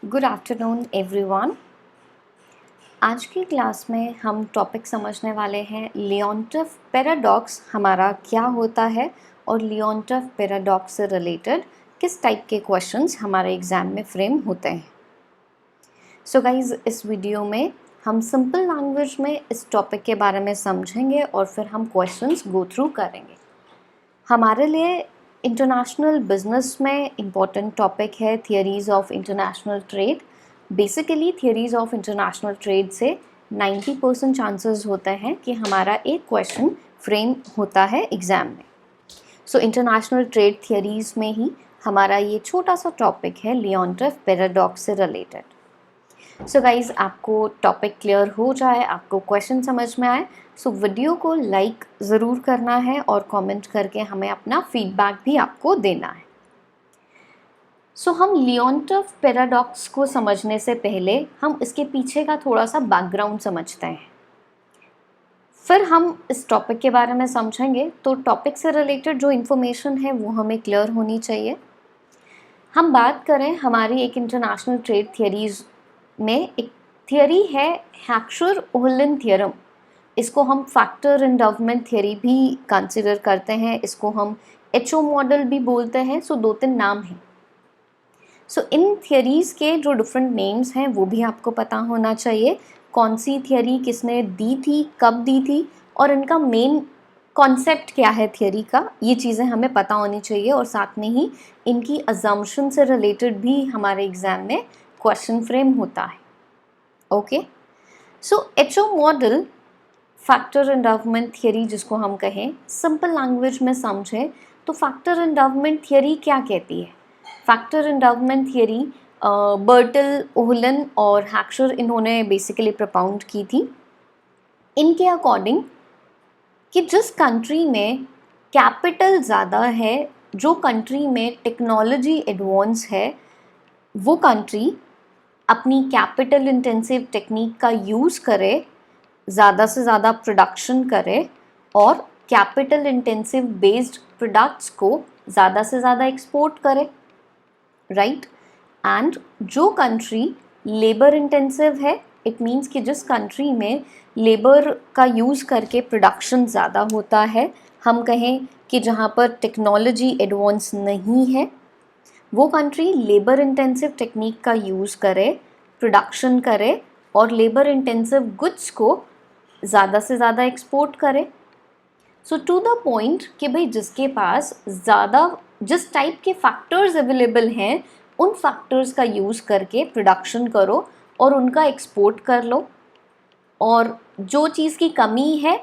Good afternoon everyone. आज की class में हम टॉपिक समझने वाले हैं लियोनटॉफ पैराडॉक्स हमारा क्या होता है और लियोनटॉफ पैराडॉक्स से रिलेटेड किस टाइप के क्वेश्चंस हमारे एग्ज़ाम में फ्रेम होते हैं। सो गाइज, इस वीडियो में हम सिंपल लैंग्वेज में इस टॉपिक के बारे में समझेंगे और फिर हम क्वेश्चंस गो थ्रू करेंगे। हमारे लिए इंटरनेशनल बिजनेस में इम्पॉर्टेंट टॉपिक है theories of international trade. Basically theories of international trade से 90% चांसेस होते हैं कि हमारा एक क्वेश्चन फ्रेम होता है एग्ज़ाम में। सो इंटरनेशनल ट्रेड थियरीज़ में ही हमारा ये छोटा सा टॉपिक है लियोनटॉफ पैराडॉक्स से रिलेटेड। सो गाइज़, आपको टॉपिक क्लियर हो जाए, आपको क्वेश्चन समझ में आए, सो वीडियो को लाइक ज़रूर करना है और कमेंट करके हमें अपना फीडबैक भी आपको देना है। सो हम लियोनटॉफ पैराडॉक्स को समझने से पहले हम इसके पीछे का थोड़ा सा बैकग्राउंड समझते हैं, फिर हम इस टॉपिक के बारे में समझेंगे। तो टॉपिक से रिलेटेड जो इन्फॉर्मेशन है वो हमें क्लियर होनी चाहिए। हम बात करें हमारी एक इंटरनेशनल ट्रेड थियरीज़ में एक थियरी है हैक्सर-ओहलन थ्योरम। इसको हम फैक्टर एंडाउवमेंट थियरी भी कंसिडर करते हैं, इसको हम एचओ मॉडल भी बोलते हैं। सो 2-3 नाम हैं। सो इन थियरीज़ के जो डिफरेंट नेम्स हैं वो भी आपको पता होना चाहिए। कौन सी थियरी किसने दी थी, कब दी थी और इनका मेन कॉन्सेप्ट क्या है थियरी का, ये चीज़ें हमें पता होनी चाहिए। और साथ में ही इनकी अजम्पशन से रिलेटेड भी हमारे एग्ज़ाम में क्वेश्चन फ्रेम होता है। ओके, सो HO model factor endowment theory जिसको हम कहें, सिंपल लैंग्वेज में समझें तो फैक्टर एंडाउवमेंट थियरी क्या कहती है। फैक्टर एंडाउवमेंट थियरी बर्टल, ओहलन और हैक्सर इन्होंने बेसिकली प्रपाउंड की थी। इनके अकॉर्डिंग कि जिस कंट्री में कैपिटल ज़्यादा है, जो कंट्री में टेक्नोलॉजी एडवांस है, वो कंट्री अपनी कैपिटल इंटेंसिव टेक्निक का यूज़ करे, ज़्यादा से ज़्यादा प्रोडक्शन करे और कैपिटल इंटेंसिव बेस्ड प्रोडक्ट्स को ज़्यादा से ज़्यादा एक्सपोर्ट करे, राइट। एंड जो कंट्री लेबर इंटेंसिव है, इट मीन्स कि जिस कंट्री में लेबर का यूज़ करके प्रोडक्शन ज़्यादा होता है, हम कहें कि जहाँ पर टेक्नोलॉजी एडवांस नहीं है, वो कंट्री लेबर इंटेंसिव टेक्निक का यूज़ करे, प्रोडक्शन करे और लेबर इंटेंसिव गुड्स को ज़्यादा से ज़्यादा एक्सपोर्ट करे। सो टू द पॉइंट कि भाई जिसके पास ज़्यादा जिस टाइप के फैक्टर्स अवेलेबल हैं, उन फैक्टर्स का यूज़ करके प्रोडक्शन करो और उनका एक्सपोर्ट कर लो, और जो चीज़ की कमी है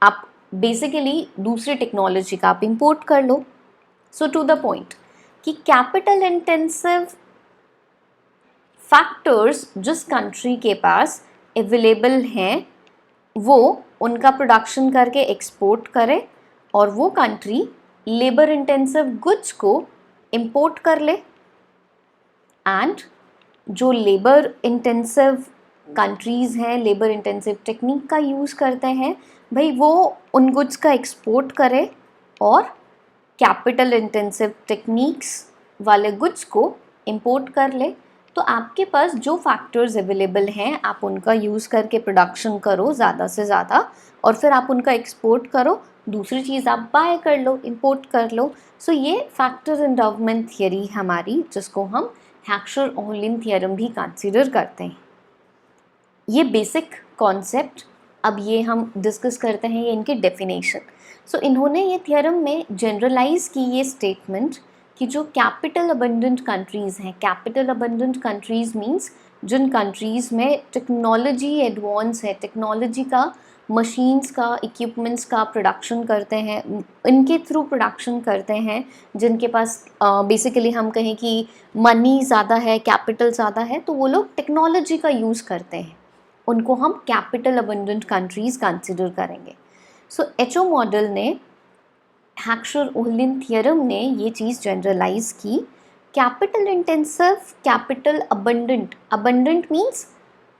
आप बेसिकली दूसरी टेक्नोलॉजी का आप इंपोर्ट कर लो। सो टू द पॉइंट कि कैपिटल इंटेंसिव फैक्टर्स जिस कंट्री के पास अवेलेबल हैं वो उनका प्रोडक्शन करके एक्सपोर्ट करे और वो कंट्री लेबर इंटेंसिव गुड्स को इंपोर्ट कर ले। एंड जो लेबर इंटेंसिव कंट्रीज़ हैं, लेबर इंटेंसिव टेक्निक का यूज़ करते हैं, भाई वो उन गुड्स का एक्सपोर्ट करे और कैपिटल इंटेंसिव टेक्निक्स वाले गुड्स को इंपोर्ट कर ले। तो आपके पास जो फैक्टर्स अवेलेबल हैं आप उनका यूज़ करके प्रोडक्शन करो ज़्यादा से ज़्यादा और फिर आप उनका एक्सपोर्ट करो, दूसरी चीज़ आप बाय कर लो, इंपोर्ट कर लो। सो ये फैक्टर एंडाउवमेंट थियरी हमारी, जिसको हम हैक्सर-ओहलन थ्योरम भी कंसीडर करते हैं। ये बेसिक कॉन्सेप्ट अब ये हम डिस्कस करते हैं, ये इनकी डेफिनेशन। सो इन्होंने ये थ्योरम में जनरलाइज की ये स्टेटमेंट कि जो कैपिटल अबंडेंट कंट्रीज़ हैं, कैपिटल अबंडेंट कंट्रीज़ मींस जिन कंट्रीज़ में टेक्नोलॉजी एडवांस है, टेक्नोलॉजी का, मशीन्स का, इक्विपमेंट्स का प्रोडक्शन करते हैं, इनके थ्रू प्रोडक्शन करते हैं, जिनके पास बेसिकली हम कहें कि मनी ज़्यादा है, कैपिटल ज़्यादा है, तो वो लोग टेक्नोलॉजी का यूज़ करते हैं, उनको हम कैपिटल अबंडेंट कंट्रीज़ कंसिडर करेंगे। सो एचओ मॉडल ने, हैक्सर-ओहलन थ्योरम ने ये चीज़ जनरलाइज की। Capital intensive, capital abundant, abundant means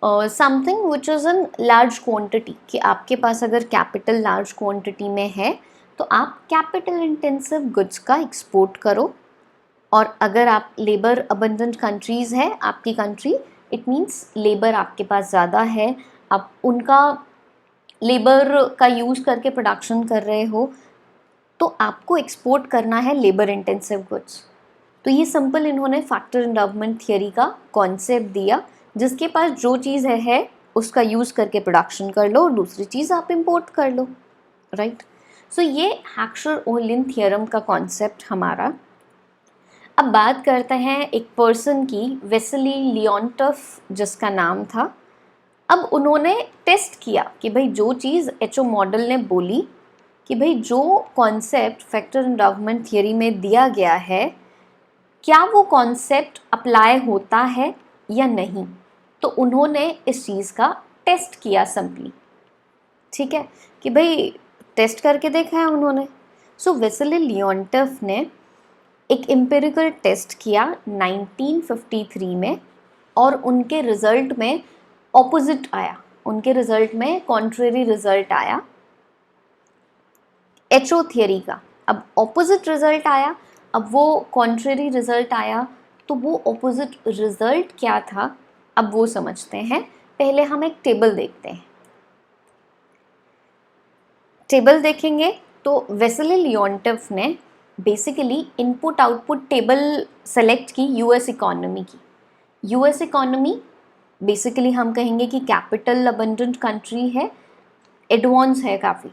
something which is in large quantity, कि आपके पास अगर कैपिटल लार्ज क्वांटिटी में है तो आप कैपिटल इंटेंसिव गुड्स का एक्सपोर्ट करो और अगर आप लेबर अबंडेंट कंट्रीज़ है आपकी कंट्री, इट मीन्स लेबर आपके पास ज़्यादा है, आप उनका लेबर का यूज़ करके प्रोडक्शन कर रहे हो, तो आपको एक्सपोर्ट करना है लेबर इंटेंसिव गुड्स। तो ये सिंपल इन्होंने फैक्टर एंडाउवमेंट थियरी का कॉन्सेप्ट दिया, जिसके पास जो चीज़ है उसका यूज़ करके प्रोडक्शन कर लो और दूसरी चीज़ आप इंपोर्ट कर लो, राइट। सो ये हैक्सर-ओहलिन थ्योरम का कॉन्सेप्ट हमारा। अब बात करते हैं एक पर्सन की, वेसेली लियोनटॉफ जिसका नाम था। अब उन्होंने टेस्ट किया कि भाई जो चीज़ एचओ मॉडल ने बोली कि भाई जो कॉन्सेप्ट फैक्टर एंडाउवमेंट थियरी में दिया गया है, क्या वो कॉन्सेप्ट अप्लाई होता है या नहीं। तो उन्होंने इस चीज़ का टेस्ट किया सिंपली, ठीक है, कि भाई टेस्ट करके देखा है उन्होंने। सो वेसेली लियोनटॉफ ने एक एम्पिरिकल टेस्ट किया 1953 में, और उनके रिजल्ट में ऑपोजिट आया, उनके रिजल्ट में कॉन्ट्रेरी रिजल्ट आया एचओ थियरी का। अब ऑपोजिट रिजल्ट आया, अब वो कॉन्ट्रेरी रिजल्ट आया, तो वो ऑपोजिट रिजल्ट क्या था अब वो समझते हैं। पहले हम एक टेबल देखते हैं। टेबल देखेंगे तो वेसेली लियोनटॉफ ने basically input output table select की यूएस इकोनॉमी की। यूएस इकोनॉमी बेसिकली हम कहेंगे कि कैपिटल अबंडेंट कंट्री है, एडवांस है काफ़ी।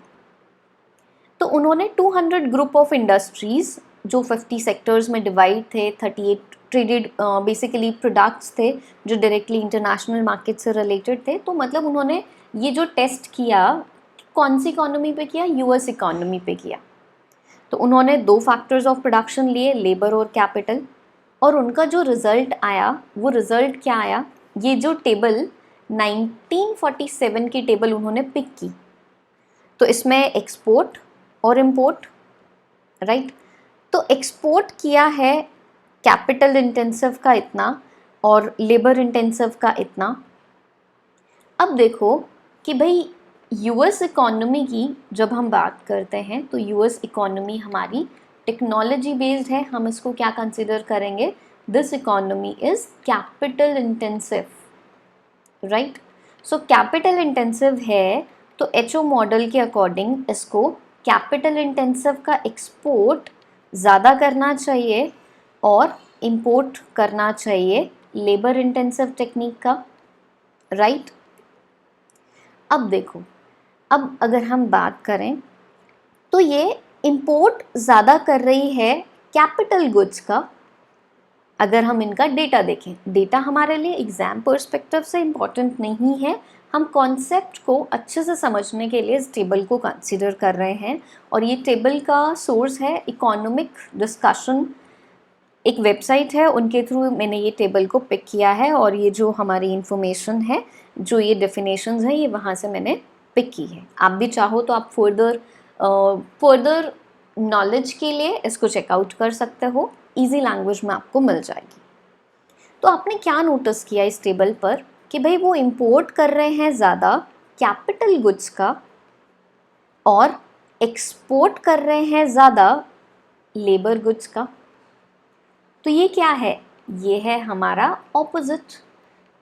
तो उन्होंने 200 ग्रुप ऑफ इंडस्ट्रीज़ जो 50 सेक्टर्स में डिवाइड थे, 38 ट्रेडेड बेसिकली प्रोडक्ट्स थे जो डायरेक्टली इंटरनेशनल मार्केट से रिलेटेड थे। तो मतलब उन्होंने ये जो टेस्ट किया कौन सी इकोनॉमी पे किया, यूएस इकोनॉमी पे किया। तो उन्होंने 2 फैक्टर्स ऑफ प्रोडक्शन लिए, लेबर और कैपिटल, और उनका जो रिज़ल्ट आया वो रिज़ल्ट क्या आया, ये जो टेबल 1947 की टेबल उन्होंने पिक की। तो इसमें एक्सपोर्ट और इंपोर्ट, राइट। तो एक्सपोर्ट किया है कैपिटल इंटेंसिव का इतना और लेबर इंटेंसिव का इतना। अब देखो कि भाई यूएस इकोनॉमी की जब हम बात करते हैं तो यूएस इकोनॉमी हमारी टेक्नोलॉजी बेस्ड है, हम इसको क्या कंसिडर करेंगे, this economy is capital intensive, right. So capital intensive है तो एचओ मॉडल के अकॉर्डिंग इसको कैपिटल इंटेंसिव का एक्सपोर्ट ज़्यादा करना चाहिए और इंपोर्ट करना चाहिए लेबर इंटेंसिव टेक्निक का, राइट। अब देखो, अब अगर हम बात करें तो ये इंपोर्ट ज़्यादा कर रही है कैपिटल गुड्स का। अगर हम इनका डेटा देखें, डेटा हमारे लिए एग्ज़ाम पर्सपेक्टिव से इम्पॉर्टेंट नहीं है, हम कॉन्सेप्ट को अच्छे से समझने के लिए इस टेबल को कंसीडर कर रहे हैं। और ये टेबल का सोर्स है इकोनॉमिक डिस्कशन, एक वेबसाइट है, उनके थ्रू मैंने ये टेबल को पिक किया है, और ये जो हमारी इन्फॉर्मेशन है, जो ये डेफिनेशंस हैं, ये वहाँ से मैंने पिक की है। आप भी चाहो तो आप फर्दर नॉलेज के लिए इसको चेकआउट कर सकते हो, इजी लैंग्वेज में आपको मिल जाएगी। तो आपने क्या नोटिस किया इस टेबल पर कि भाई वो इंपोर्ट कर रहे हैं ज़्यादा कैपिटल गुड्स का और एक्सपोर्ट कर रहे हैं ज़्यादा लेबर गुड्स का। तो ये क्या है, ये है हमारा ऑपोजिट।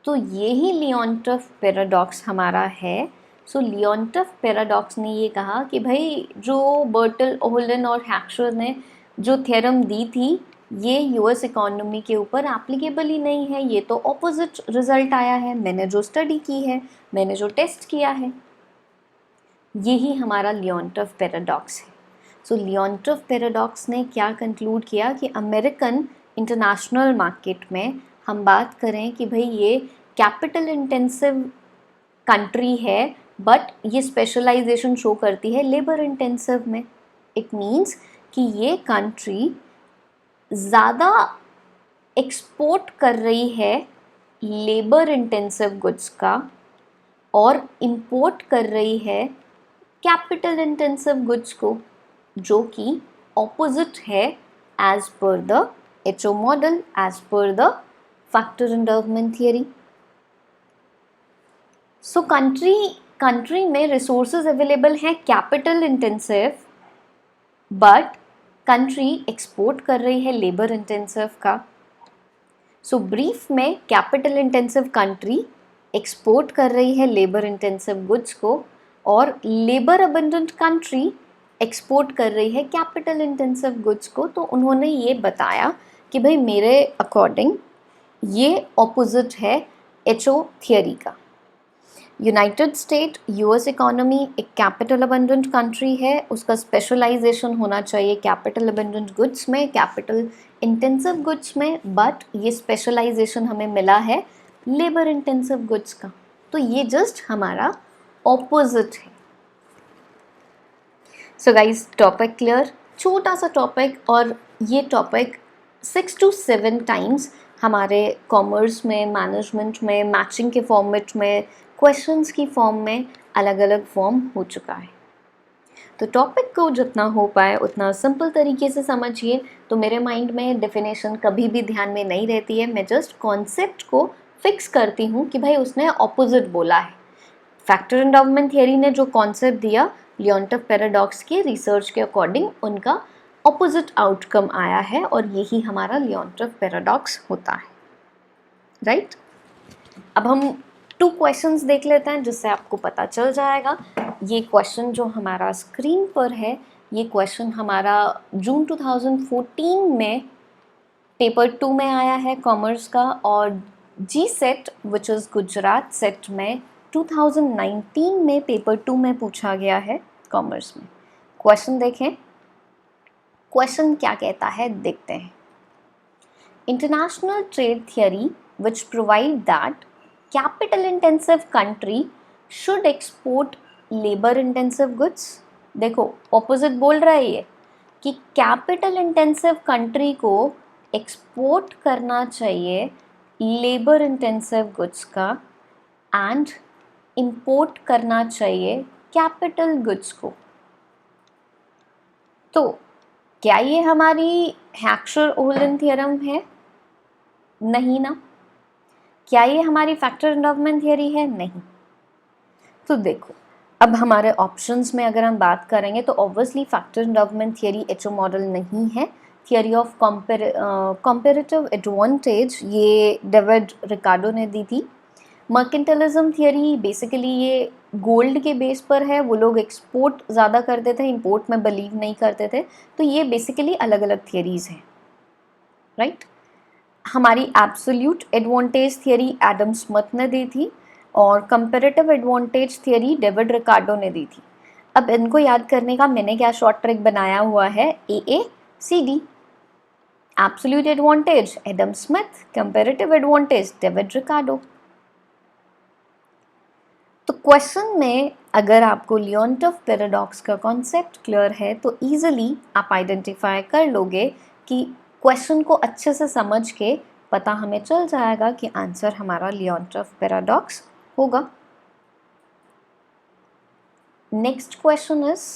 तो ये ही लियोनटॉफ पैराडॉक्स हमारा है। सो लियोनटॉफ पैराडॉक्स ने ये कहा कि भाई जो बर्टल-ओह्लन और हैक्सर ने जो थ्योरम दी थी ये यूएस इकोनॉमी के ऊपर एप्लीकेबल ही नहीं है, ये तो ऑपोजिट रिजल्ट आया है, मैंने जो स्टडी की है, मैंने जो टेस्ट किया है, यही हमारा लियोनटॉफ पैराडॉक्स है। सो लियोनटॉफ पैराडॉक्स ने क्या कंक्लूड किया कि अमेरिकन इंटरनेशनल मार्केट में हम बात करें कि भाई ये कैपिटल इंटेंसिव कंट्री है, बट ये स्पेशलाइजेशन शो करती है लेबर इंटेंसिव में। इट मीन्स कि ये कंट्री ज़्यादा एक्सपोर्ट कर रही है लेबर इंटेंसिव गुड्स का और इंपोर्ट कर रही है कैपिटल इंटेंसिव गुड्स को, जो कि ऑपोजिट है as per the HO model, as per the factor endowment theory. So country में रिसोर्सेज अवेलेबल हैं capital intensive, but country export कर रही है लेबर इंटेंसिव का। सो ब्रीफ में कैपिटल इंटेंसिव कंट्री एक्सपोर्ट कर रही है लेबर इंटेंसिव गुड्स को, और लेबर अबंडेंट कंट्री एक्सपोर्ट कर रही है कैपिटल इंटेंसिव गुड्स को। तो उन्होंने ये बताया कि भाई मेरे अकॉर्डिंग ये ऑपोजिट है एचओ थियरी का। यूनाइटेड स्टेट यूएस इकोनॉमी एक कैपिटल अबंडेंट कंट्री है, उसका स्पेशलाइजेशन होना चाहिए कैपिटल अबंडेंट गुड्स में, कैपिटल इंटेंसिव गुड्स में, बट ये स्पेशलाइजेशन हमें मिला है लेबर इंटेंसिव गुड्स का। तो ये जस्ट हमारा ऑपोजिट है। So guys, topic clear? छोटा सा टॉपिक, और ये टॉपिक 6 to 7 टाइम्स हमारे कॉमर्स में, मैनेजमेंट में, मैचिंग के फॉर्मेट में, क्वेश्चंस की फॉर्म में अलग अलग फॉर्म हो चुका है। तो टॉपिक को जितना हो पाए उतना सिंपल तरीके से समझिए। तो मेरे माइंड में डेफिनेशन कभी भी ध्यान में नहीं रहती है, मैं जस्ट कॉन्सेप्ट को फिक्स करती हूँ कि भाई उसने ऑपोजिट बोला है। फैक्टर एंडाउमेंट थियरी ने जो कॉन्सेप्ट दिया लियोनटॉफ पैराडॉक्स के रिसर्च के अकॉर्डिंग, उनका ऑपोजिट आउटकम आया है, और यही हमारा लियोनटॉफ पैराडॉक्स होता है, राइट? अब हम 2 क्वेश्चंस देख लेते हैं जिससे आपको पता चल जाएगा। ये क्वेश्चन जो हमारा स्क्रीन पर है, ये क्वेश्चन हमारा जून 2014 में पेपर 2 में आया है कॉमर्स का, और G set which is Gujarat set में 2019 में पेपर 2 में पूछा गया है कॉमर्स में। क्वेश्चन देखें, क्वेश्चन क्या कहता है देखते हैं। International trade theory which provide that capital intensive country should export labour intensive goods. देखो ऑपोजिट बोल रहा है ये कि कैपिटल इंटेंसिव कंट्री को एक्सपोर्ट करना चाहिए लेबर इंटेंसिव गुड्स का, एंड इंपोर्ट करना चाहिए कैपिटल गुड्स को। तो क्या ये हमारी हैक्सर-ओहलन थ्योरम है? नहीं ना। क्या ये हमारी फैक्टर एंडाउमेंट थियरी है? नहीं। तो देखो, अब हमारे ऑप्शंस में अगर हम बात करेंगे तो obviously factor endowment theory HO model नहीं है। थियरी ऑफ कंपैरेटिव एडवांटेज ये डेविड रिकार्डो ने दी थी। मर्केंटिलिज्म थियरी बेसिकली ये गोल्ड के बेस पर है, वो लोग एक्सपोर्ट ज़्यादा करते थे, इंपोर्ट में बिलीव नहीं करते थे। तो ये बेसिकली अलग अलग थियरीज़ हैं, राइट? हमारी absolute advantage theory Adam Smith ने दी थी, और comparative advantage theory David Ricardo ने दी थी। अब इनको याद करने का मैंने क्या शॉर्ट ट्रिक बनाया हुआ है, AACD। Absolute advantage Adam Smith, comparative advantage David Ricardo. तो क्वेश्चन में अगर आपको लियोनटॉफ पैराडॉक्स का कॉन्सेप्ट क्लियर है तो ईजिली आप आइडेंटिफाई कर लोगे कि क्वेश्चन को अच्छे से समझ के पता हमें चल जाएगा कि आंसर हमारा लियोनटॉफ पैराडॉक्स होगा। Next question is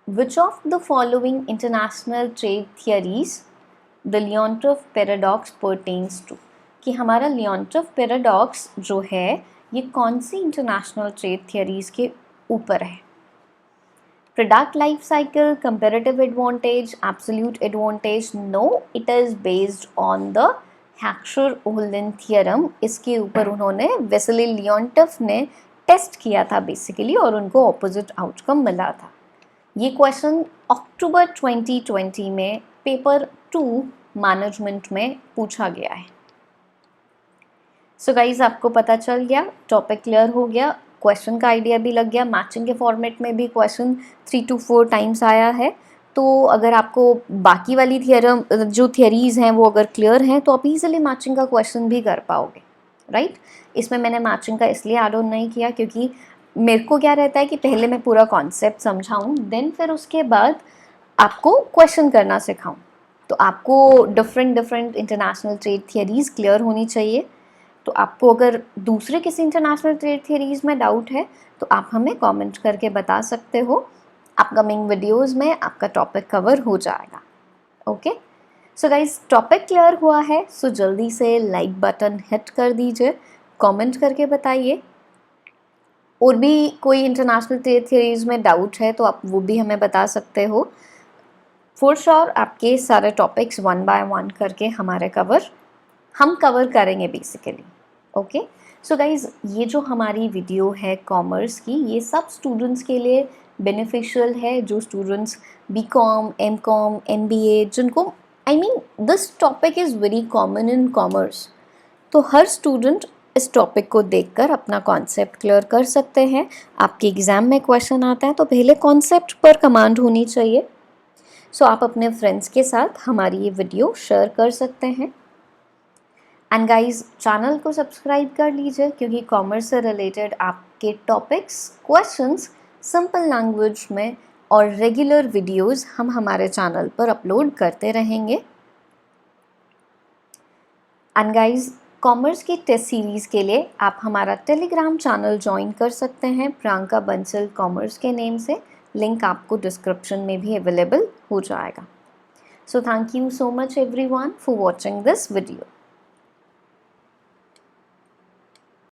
which of the following international trade theories the Leontief paradox pertains to, कि हमारा लियोनटॉफ पैराडॉक्स जो है ये कौन सी इंटरनेशनल ट्रेड थियरीज के ऊपर है? Product life cycle, comparative advantage, absolute advantage? No, it is based on the Heckscher Ohlin theorem. इसके ऊपर उन्होंने वेसेली लियोनटॉफ ने टेस्ट किया था बेसिकली, और उनको ऑपोजिट आउटकम मिला था। ये क्वेश्चन अक्टूबर 2020 में पेपर 2 मैनेजमेंट में पूछा गया है। सो गाइज, आपको पता चल गया, टॉपिक क्लियर हो गया, क्वेश्चन का आइडिया भी लग गया। मैचिंग के फॉर्मेट में भी क्वेश्चन 3 to 4 टाइम्स आया है। तो अगर आपको बाकी वाली थियरम जो थियरीज़ हैं वो अगर क्लियर हैं तो आप इजीली मैचिंग का क्वेश्चन भी कर पाओगे, राइट? इसमें मैंने मैचिंग का इसलिए ऐड ऑन नहीं किया क्योंकि मेरे को क्या रहता है कि पहले मैं पूरा कॉन्सेप्ट समझाऊँ, देन फिर उसके बाद आपको क्वेश्चन करना सिखाऊँ। तो आपको different international trade theories clear होनी चाहिए। तो आपको अगर दूसरे किसी इंटरनेशनल ट्रेड थियरीज़ में डाउट है तो आप हमें कमेंट करके बता सकते हो। अपकमिंग वीडियोस में आपका टॉपिक कवर हो जाएगा। Okay, so guys, topic clear हुआ है, सो जल्दी से लाइक बटन हिट कर दीजिए, कमेंट करके बताइए। और भी कोई इंटरनेशनल ट्रेड थियरीज़ में डाउट है तो आप वो भी हमें बता सकते हो। फॉर श्योर आपके सारे टॉपिक्स वन बाय वन करके हम कवर करेंगे बेसिकली। ओके, सो गाइज ये जो हमारी वीडियो है कॉमर्स की, ये सब स्टूडेंट्स के लिए बेनिफिशियल है, जो स्टूडेंट्स बीकॉम, एमकॉम, एमबीए, जिनको this topic is very common in commerce. तो हर स्टूडेंट इस टॉपिक को देखकर अपना कॉन्सेप्ट क्लियर कर सकते हैं। आपके एग्ज़ाम में क्वेश्चन आता है तो पहले कॉन्सेप्ट पर कमांड होनी चाहिए। सो आप अपने फ्रेंड्स के साथ हमारी ये वीडियो शेयर कर सकते हैं। एंड गाइस, चैनल को सब्सक्राइब कर लीजिए, क्योंकि कॉमर्स से रिलेटेड आपके टॉपिक्स, क्वेश्चंस सिंपल लैंग्वेज में और रेगुलर वीडियोस हम हमारे चैनल पर अपलोड करते रहेंगे। एंड गाइस, कॉमर्स की टेस्ट सीरीज़ के लिए आप हमारा टेलीग्राम चैनल ज्वाइन कर सकते हैं, प्रियंका बंसल कॉमर्स के नेम से। लिंक आपको डिस्क्रिप्शन में भी अवेलेबल हो जाएगा। So thank you so much everyone for watching this video.